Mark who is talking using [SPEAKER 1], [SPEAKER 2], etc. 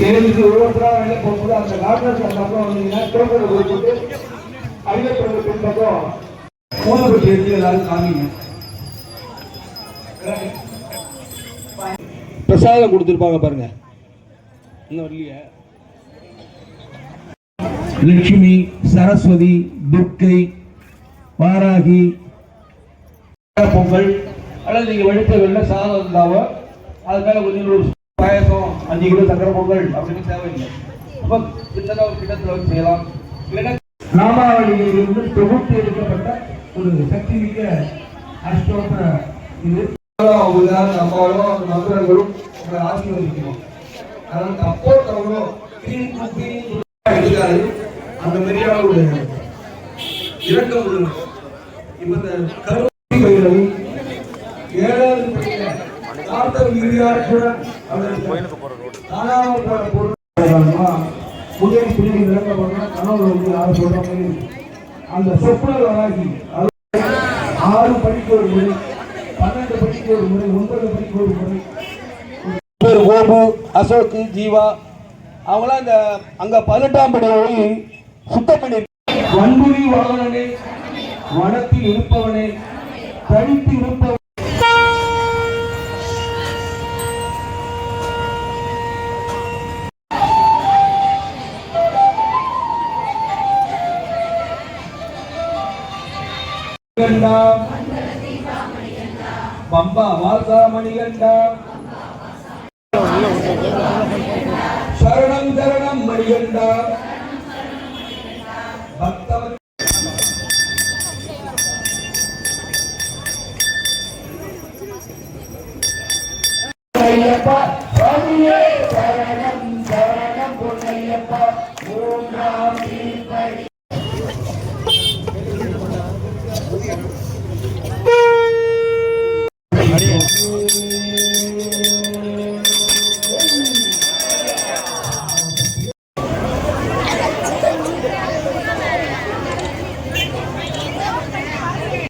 [SPEAKER 1] ஏழுக்கு ஒவ்வொருத்தராக வெளியே போகும்போது அந்த கார்டன்ஸ் அந்த பக்கம் வந்தீங்கன்னா திருப்பதி போட்டு ஐயப்பன் பின்பக்கம் மூலப்பட்டி எடுத்து எல்லாரும் காமிங்க. பிரசாதம் கொடுத்துருப்பாங்க பாருங்க. இன்னும் வரலையே. லட்சுமி, சரஸ்வதி, துர்க்கை, வாராகி பொங்கல் அல்லது நீங்க வடித்த வெள்ள சாதம் இருந்தாவோ அதுக்காக கொஞ்சம் பாயசம் 5 கிலோ சக்கரை பொங்கல் அப்படின்னு தேவையில்லை. அப்ப சின்னதாக ஒரு கிட்டத்தில் வச்சு செய்யலாம். இல்லைன்னா நாமாவளியிலிருந்து தொகுத்து எடுக்கப்பட்ட ஒரு சக்தி மிக்க அஷ்டோத்திர இது அம்மாவும் அந்த மந்திரங்களும் உங்களை ஆசீர்வதிக்கணும். அதனால அப்போ தவறோ எடுக்காது. அந்த மாதிரியான ஒரு இரக்கம் உள்ளது. இப்ப இந்த கருவை 7வது அந்த சொப்பனல் வராகி 6 படிக்கு ஒரு முறை, 12 படிக்கு ஒரு முறை, 9 படிக்கு ஒரு முறை. கோபு, அசோக், ஜீவா அவங்களாம் இந்த அங்க 18ஆம் படி போய் சுத்தம் பண்ணி வன்புரி வாகனனே, வனத்தில் இருப்பவனே, தனித்து இருப்பவன் பம்பா வாசா மணிகண்டா சரணம் சரணம் மணிகண்டா பக்தவன் ஐயப்பா சுவாமியே சரணம் சரணம் பொன்னையப்பா மூன்றாம் திருப்பதி